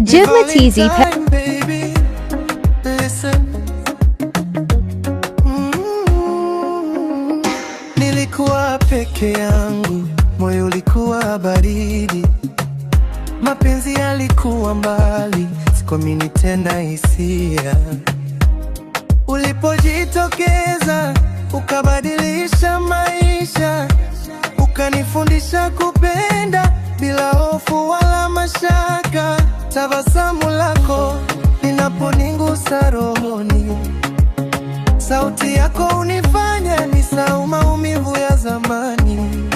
Jim Matizi. Nilikuwa peke yangu, moyo ulikuwa baridi, mapenzi yalikuwa mbali, sikuamini tena hisia. Ulipojitokeza ukabadilisha maisha, ukanifundisha kupenda bila hofu wala mashaka. Tabasamu lako linaponigusa rohoni, sauti yako unifanya nisahau maumivu ya zamani.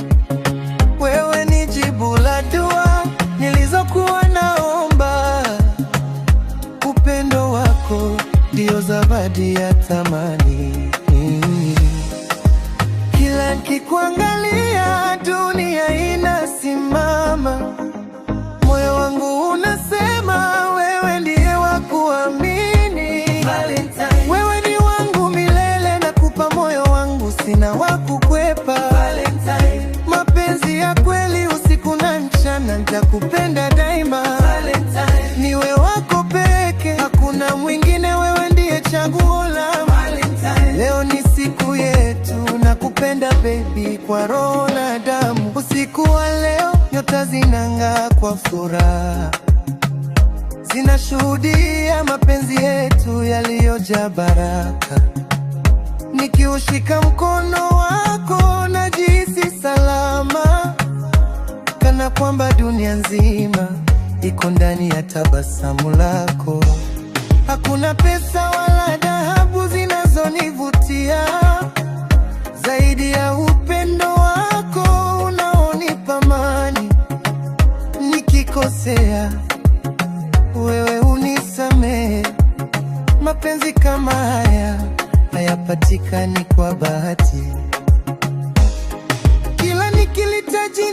Wewe ni jibu la dua nilizokuwa naomba, upendo wako ndio zawadi ya thamani. Kila nikikuangalia dunia inasimama, moyo wangu unasema wewe ndiye wa kuamini. Wewe ni wangu milele, nakupa moyo wangu, sina wa kukwepa. Mapenzi ya kweli usiku na mchana, nitakupenda daima. Niwe wako peke, hakuna mwingine, wewe ndiye chaguo langu. Leo ni siku yetu, nakupenda baby kwa roho na damu. Usiku wa leo nyota zinang'aa kwa furaha, zinashuhudia mapenzi yetu yaliyojaa baraka. Nikiushika mkono wako najihisi salama, kana kwamba dunia nzima iko ndani ya tabasamu lako. Hakuna pesa wala dhahabu zinazonivutia zaidi ya upendo wako unaonipa amani. Nikikosea wewe unisamehe, mapenzi kama haya hayapatikani kwa bahati. Kila nikilitaji